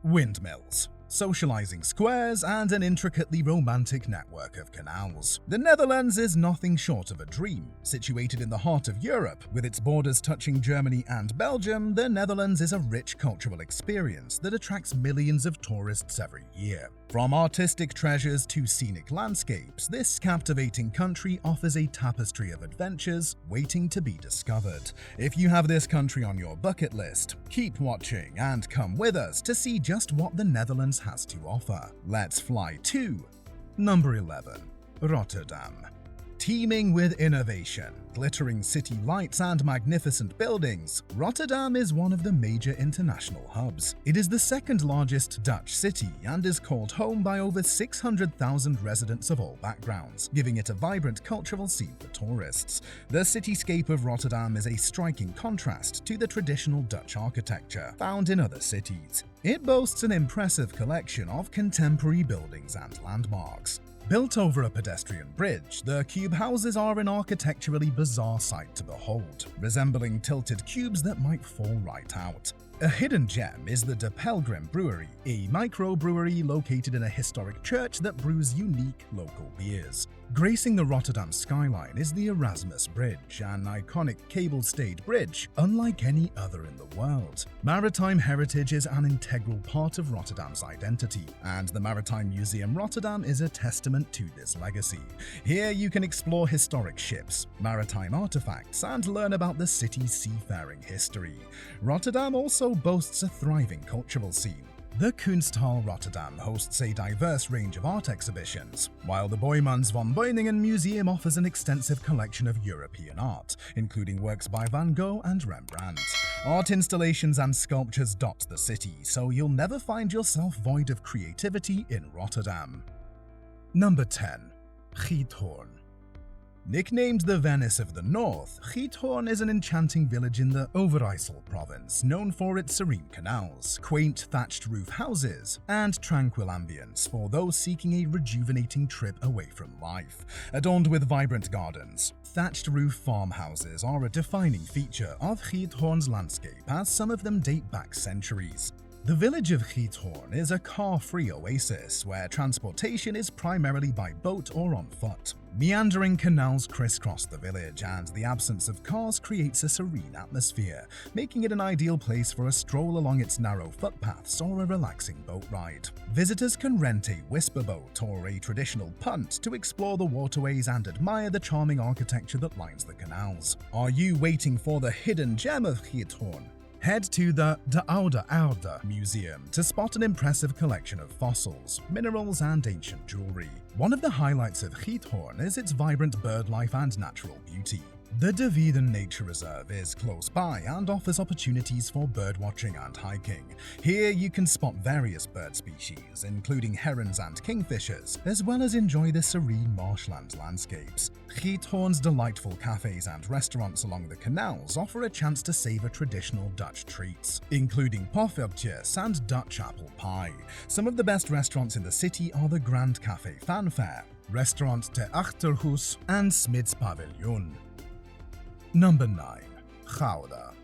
Windmills, socializing squares, and an intricately romantic network of canals. The Netherlands is nothing short of a dream. Situated in the heart of Europe, with its borders touching Germany and Belgium, the Netherlands is a rich cultural experience that attracts millions of tourists every year. From artistic treasures to scenic landscapes, this captivating country offers a tapestry of adventures waiting to be discovered. If you have this country on your bucket list, keep watching and come with us to see just what the Netherlands has to offer. Let's fly to number 11. Rotterdam. Teeming with innovation, glittering city lights and magnificent buildings, Rotterdam is one of the major international hubs. It is the second largest Dutch city and is called home by over 600,000 residents of all backgrounds, giving it a vibrant cultural scene for tourists. The cityscape of Rotterdam is a striking contrast to the traditional Dutch architecture found in other cities. It boasts an impressive collection of contemporary buildings and landmarks. Built over a pedestrian bridge, the cube houses are an architecturally bizarre sight to behold, resembling tilted cubes that might fall right out. A hidden gem is the De Pelgrim Brewery, a microbrewery located in a historic church that brews unique local beers. Gracing the Rotterdam skyline is the Erasmus Bridge, an iconic cable-stayed bridge unlike any other in the world. Maritime heritage is an integral part of Rotterdam's identity, and the Maritime Museum Rotterdam is a testament to this legacy. Here you can explore historic ships, maritime artifacts, and learn about the city's seafaring history. Rotterdam also boasts a thriving cultural scene. The Kunsthal Rotterdam hosts a diverse range of art exhibitions, while the Boijmans van Beuningen Museum offers an extensive collection of European art, including works by Van Gogh and Rembrandt. Art installations and sculptures dot the city, so you'll never find yourself void of creativity in Rotterdam. Number 10. Giethoorn. Nicknamed the Venice of the North, Giethoorn is an enchanting village in the Overijssel province, known for its serene canals, quaint thatched roof houses, and tranquil ambience for those seeking a rejuvenating trip away from life. Adorned with vibrant gardens, thatched roof farmhouses are a defining feature of Giethoorn's landscape, as some of them date back centuries. The village of Giethoorn is a car-free oasis where transportation is primarily by boat or on foot. Meandering canals crisscross the village, and the absence of cars creates a serene atmosphere, making it an ideal place for a stroll along its narrow footpaths or a relaxing boat ride. Visitors can rent a whisper boat or a traditional punt to explore the waterways and admire the charming architecture that lines the canals. Are you waiting for the hidden gem of Giethoorn? Head to the De Oude Aarde Museum to spot an impressive collection of fossils, minerals, and ancient jewelry. One of the highlights of Giethoorn is its vibrant bird life and natural beauty. The De Wieden Nature Reserve is close by and offers opportunities for birdwatching and hiking. Here you can spot various bird species, including herons and kingfishers, as well as enjoy the serene marshland landscapes. Giethoorn's delightful cafes and restaurants along the canals offer a chance to savor traditional Dutch treats, including poffertjes and Dutch apple pie. Some of the best restaurants in the city are the Grand Café Fanfare, Restaurant Ter Achterhoes, and Smid's Pavilion. Number 9. Gouda.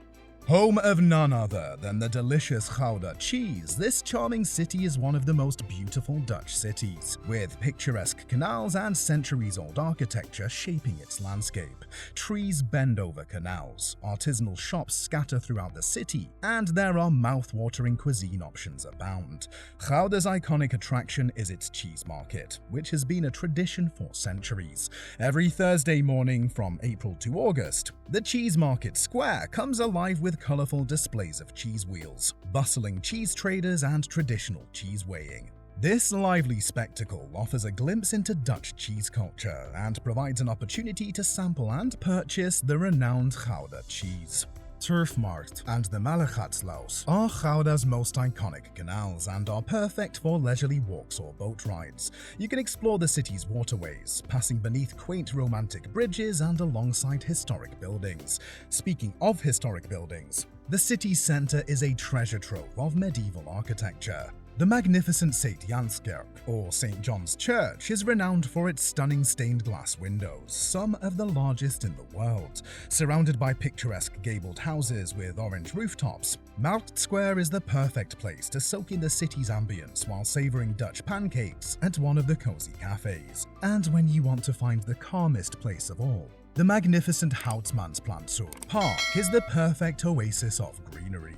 Home of none other than the delicious Gouda cheese, this charming city is one of the most beautiful Dutch cities, with picturesque canals and centuries-old architecture shaping its landscape. Trees bend over canals, artisanal shops scatter throughout the city, and there are mouth-watering cuisine options abound. Gouda's iconic attraction is its cheese market, which has been a tradition for centuries. Every Thursday morning from April to August, the cheese market square comes alive with colorful displays of cheese wheels, bustling cheese traders, and traditional cheese weighing. This lively spectacle offers a glimpse into Dutch cheese culture and provides an opportunity to sample and purchase the renowned Gouda cheese. Turfmarkt and the Mallegatsluis are Gouda's most iconic canals and are perfect for leisurely walks or boat rides. You can explore the city's waterways, passing beneath quaint romantic bridges and alongside historic buildings. Speaking of historic buildings, The city's center is a treasure trove of medieval architecture. The magnificent St. Janskerk, or St. John's Church, is renowned for its stunning stained glass windows, some of the largest in the world. Surrounded by picturesque gabled houses with orange rooftops, Markt Square is the perfect place to soak in the city's ambience while savoring Dutch pancakes at one of the cozy cafes. And when you want to find the calmest place of all, the magnificent Houtsmansplatz Park is the perfect oasis of greenery.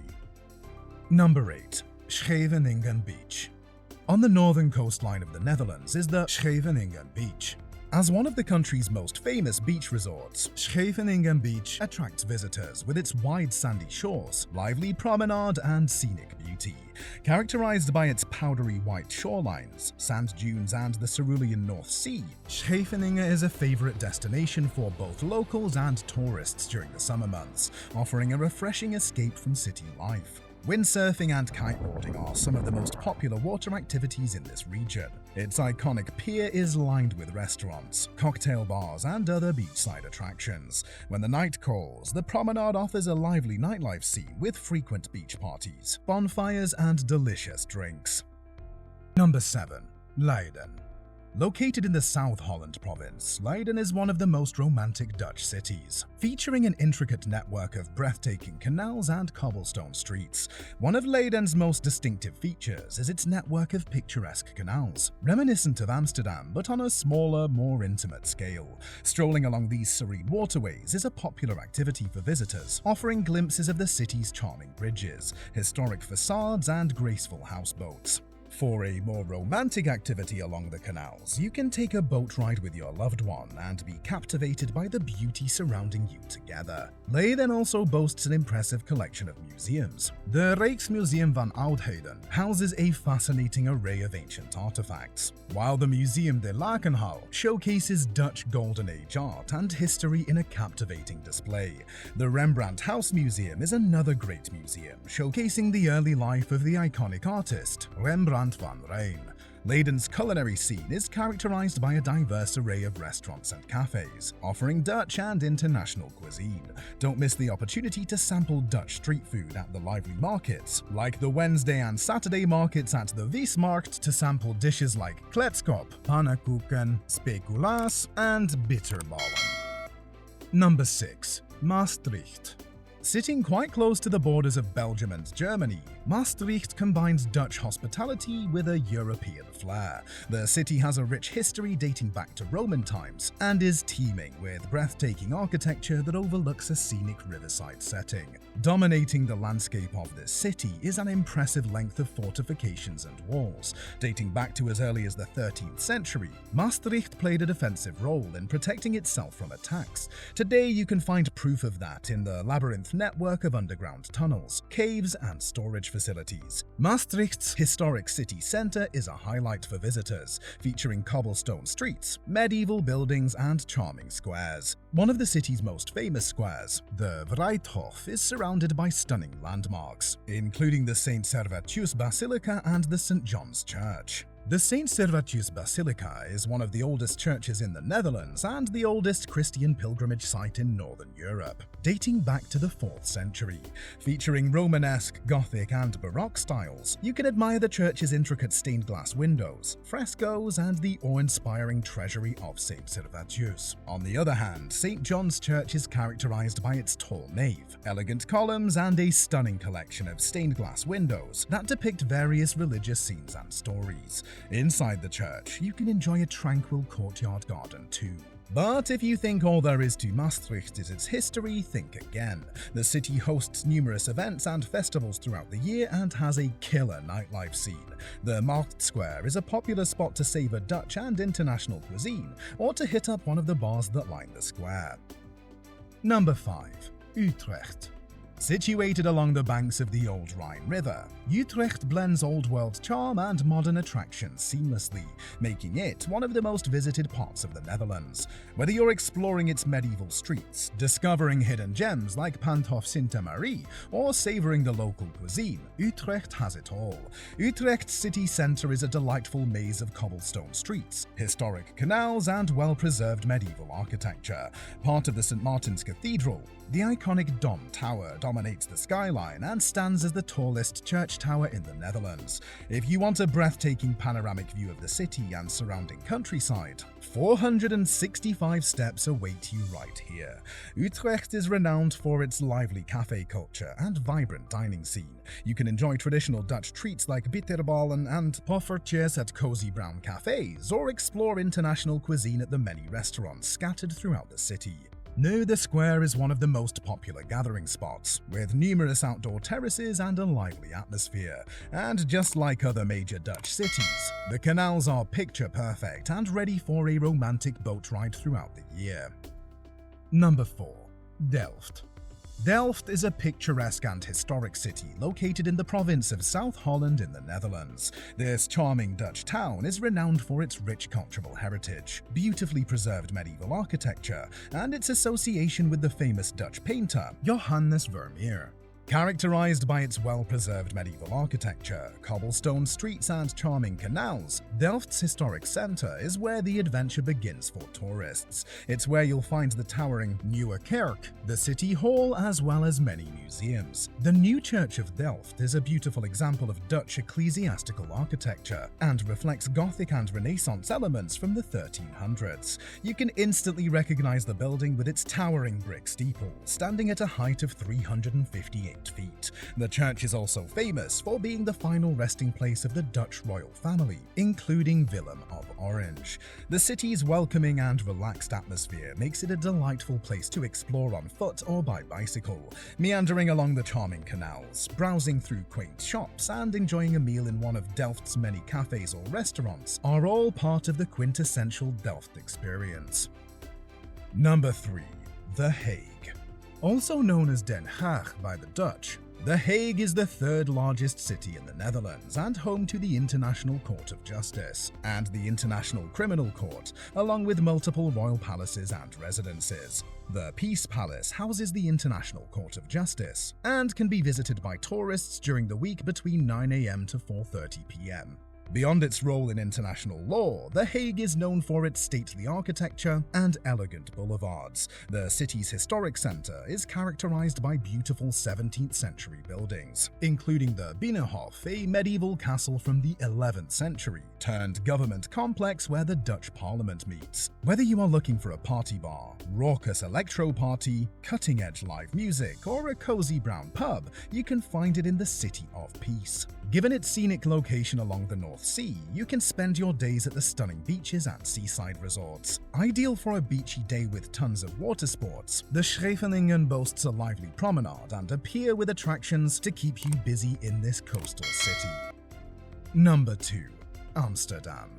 Number 8. Scheveningen Beach. On the northern coastline of the Netherlands is the Scheveningen Beach. As one of the country's most famous beach resorts, Scheveningen Beach attracts visitors with its wide sandy shores, lively promenade and scenic beauty. Characterized by its powdery white shorelines, sand dunes and the cerulean North Sea, Scheveningen is a favorite destination for both locals and tourists during the summer months, offering a refreshing escape from city life. Windsurfing and kiteboarding are some of the most popular water activities in this region. Its iconic pier is lined with restaurants, cocktail bars, and other beachside attractions. When the night calls, the promenade offers a lively nightlife scene with frequent beach parties, bonfires, and delicious drinks. Number 7. Leiden. Located in the South Holland province, Leiden is one of the most romantic Dutch cities, featuring an intricate network of breathtaking canals and cobblestone streets. One of Leiden's most distinctive features is its network of picturesque canals, reminiscent of Amsterdam but on a smaller, more intimate scale. Strolling along these serene waterways is a popular activity for visitors, offering glimpses of the city's charming bridges, historic facades, and graceful houseboats. For a more romantic activity along the canals, you can take a boat ride with your loved one and be captivated by the beauty surrounding you together. Leiden also boasts an impressive collection of museums. The Rijksmuseum van Oudheden houses a fascinating array of ancient artifacts, while the Museum de Lakenhal showcases Dutch Golden Age art and history in a captivating display. The Rembrandt House Museum is another great museum, showcasing the early life of the iconic artist, Rembrandt van Rijn. Leiden's culinary scene is characterized by a diverse array of restaurants and cafes, offering Dutch and international cuisine. Don't miss the opportunity to sample Dutch street food at the lively markets, like the Wednesday and Saturday markets at the Weesmarkt, to sample dishes like kletskop, pannenkoeken, speculaas, and bitterballen. Number 6. Maastricht. Sitting quite close to the borders of Belgium and Germany, Maastricht combines Dutch hospitality with a European flair. The city has a rich history dating back to Roman times and is teeming with breathtaking architecture that overlooks a scenic riverside setting. Dominating the landscape of this city is an impressive length of fortifications and walls. Dating back to as early as the 13th century, Maastricht played a defensive role in protecting itself from attacks. Today you can find proof of that in the labyrinth network of underground tunnels, caves, and storage facilities. Maastricht's historic city center is a highlight for visitors, featuring cobblestone streets, medieval buildings, and charming squares. One of the city's most famous squares, the Vrijthof, is surrounded by stunning landmarks, including the St. Servatius Basilica and the St. John's Church. The St. Servatius Basilica is one of the oldest churches in the Netherlands and the oldest Christian pilgrimage site in Northern Europe, dating back to the 4th century. Featuring Romanesque, Gothic, and Baroque styles, you can admire the church's intricate stained glass windows, frescoes, and the awe-inspiring treasury of St. Servatius. On the other hand, St. John's Church is characterized by its tall nave, elegant columns, and a stunning collection of stained glass windows that depict various religious scenes and stories. Inside the church, you can enjoy a tranquil courtyard garden too. But if you think all there is to Maastricht is its history, think again. The city hosts numerous events and festivals throughout the year and has a killer nightlife scene. The Markt Square is a popular spot to savor Dutch and international cuisine, or to hit up one of the bars that line the square. Number 5. Utrecht. Situated along the banks of the Old Rhine River, Utrecht blends old-world charm and modern attractions seamlessly, making it one of the most visited parts of the Netherlands. Whether you're exploring its medieval streets, discovering hidden gems like Pantof Sinte Marie, or savoring the local cuisine, Utrecht has it all. Utrecht's city centre is a delightful maze of cobblestone streets, historic canals, and well-preserved medieval architecture. Part of the St. Martin's Cathedral, the iconic Dom Tower dominates the skyline and stands as the tallest church tower in the Netherlands. If you want a breathtaking panoramic view of the city and surrounding countryside, 465 steps await you right here. Utrecht is renowned for its lively cafe culture and vibrant dining scene. You can enjoy traditional Dutch treats like bitterballen and poffertjes at cozy brown cafes, or explore international cuisine at the many restaurants scattered throughout the city. No, the square is one of the most popular gathering spots, with numerous outdoor terraces and a lively atmosphere. And just like other major Dutch cities, the canals are picture-perfect and ready for a romantic boat ride throughout the year. Number 4. Delft. Delft is a picturesque and historic city located in the province of South Holland in the Netherlands. This charming Dutch town is renowned for its rich cultural heritage, beautifully preserved medieval architecture, and its association with the famous Dutch painter Johannes Vermeer. Characterized by its well-preserved medieval architecture, cobblestone streets and charming canals, Delft's historic center is where the adventure begins for tourists. It's where you'll find the towering Nieuwe Kerk, the city hall, as well as many museums. The New Church of Delft is a beautiful example of Dutch ecclesiastical architecture and reflects Gothic and Renaissance elements from the 1300s. You can instantly recognize the building with its towering brick steeple, standing at a height of 358 feet. The church is also famous for being the final resting place of the Dutch royal family, including Willem of Orange. The city's welcoming and relaxed atmosphere makes it a delightful place to explore on foot or by bicycle. Meandering along the charming canals, browsing through quaint shops, and enjoying a meal in one of Delft's many cafes or restaurants are all part of the quintessential Delft experience. Number 3. The Hague. Also known as Den Haag by the Dutch, The Hague is the third largest city in the Netherlands and home to the International Court of Justice and the International Criminal Court, along with multiple royal palaces and residences. The Peace Palace houses the International Court of Justice and can be visited by tourists during the week between 9 a.m. to 4:30 p.m. Beyond its role in international law, The Hague is known for its stately architecture and elegant boulevards. The city's historic center is characterized by beautiful 17th century buildings, including the Binnenhof, a medieval castle from the 11th century, turned government complex where the Dutch parliament meets. Whether you are looking for a party bar, raucous electro party, cutting-edge live music, or a cozy brown pub, you can find it in the City of Peace. Given its scenic location along the North Sea, you can spend your days at the stunning beaches and seaside resorts. Ideal for a beachy day with tons of water sports, the Scheveningen boasts a lively promenade and a pier with attractions to keep you busy in this coastal city. Number 2. Amsterdam.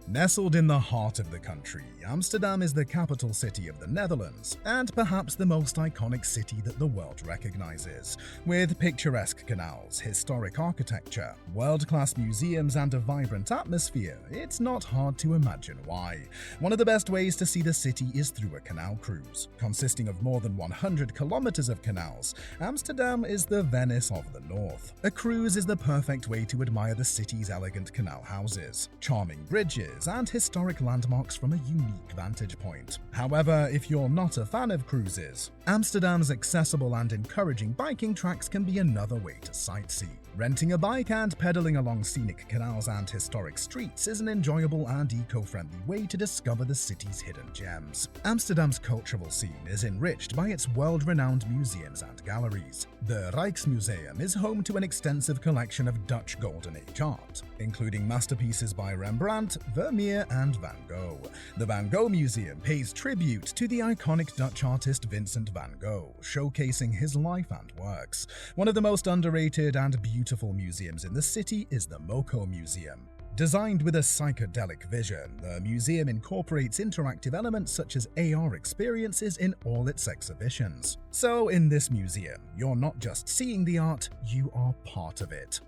Nestled in the heart of the country, Amsterdam is the capital city of the Netherlands and perhaps the most iconic city that the world recognizes. With picturesque canals, historic architecture, world-class museums, and a vibrant atmosphere, it's not hard to imagine why. One of the best ways to see the city is through a canal cruise. Consisting of more than 100 kilometers of canals, Amsterdam is the Venice of the North. A cruise is the perfect way to admire the city's elegant canal houses, charming bridges, and historic landmarks from a unique vantage point. However, if you're not a fan of cruises, Amsterdam's accessible and encouraging biking tracks can be another way to sightsee. Renting a bike and pedaling along scenic canals and historic streets is an enjoyable and eco-friendly way to discover the city's hidden gems. Amsterdam's cultural scene is enriched by its world-renowned museums and galleries. The Rijksmuseum is home to an extensive collection of Dutch Golden Age art, including masterpieces by Rembrandt, Vermeer, and Van Gogh. The Van Gogh Museum pays tribute to the iconic Dutch artist Vincent van Gogh, showcasing his life and works. One of the most underrated and beautiful museums in the city is the Moco Museum. Designed with a psychedelic vision, the museum incorporates interactive elements such as AR experiences in all its exhibitions. So in this museum, you're not just seeing the art, you are part of it.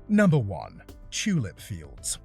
Number 1. Tulip Fields.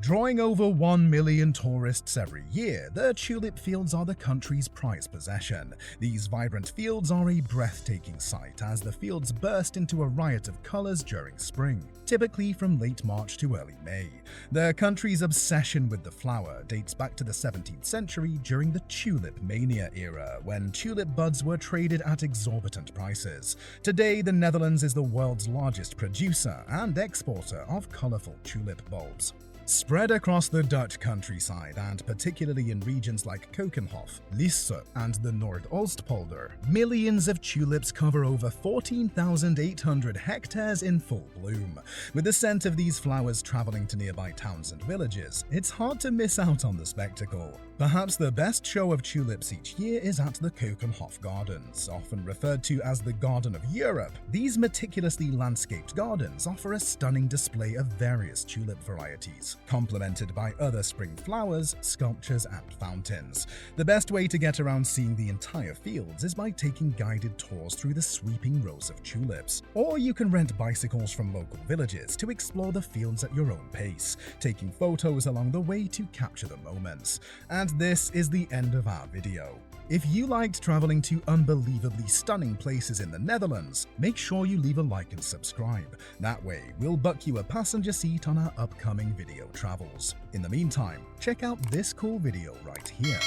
Drawing over 1 million tourists every year, the Tulip Fields are the country's prized possession. These vibrant fields are a breathtaking sight as the fields burst into a riot of colors during spring, typically from late March to early May. The country's obsession with the flower dates back to the 17th century during the Tulip Mania era, when tulip buds were traded at exorbitant prices. Today, the Netherlands is the world's largest producer and exporter of colorful tulip bulbs. Spread across the Dutch countryside, and particularly in regions like Keukenhof, Lisse, and the Noordoostpolder, millions of tulips cover over 14,800 hectares in full bloom. With the scent of these flowers traveling to nearby towns and villages, it's hard to miss out on the spectacle. Perhaps the best show of tulips each year is at the Keukenhof Gardens, often referred to as the Garden of Europe. These meticulously landscaped gardens offer a stunning display of various tulip varieties, complemented by other spring flowers, sculptures, and fountains. The best way to get around seeing the entire fields is by taking guided tours through the sweeping rows of tulips. Or you can rent bicycles from local villages to explore the fields at your own pace, taking photos along the way to capture the moments. And this is the end of our video. If you liked traveling to unbelievably stunning places in the Netherlands, make sure you leave a like and subscribe. That way, we'll book you a passenger seat on our upcoming video travels. In the meantime, check out this cool video right here.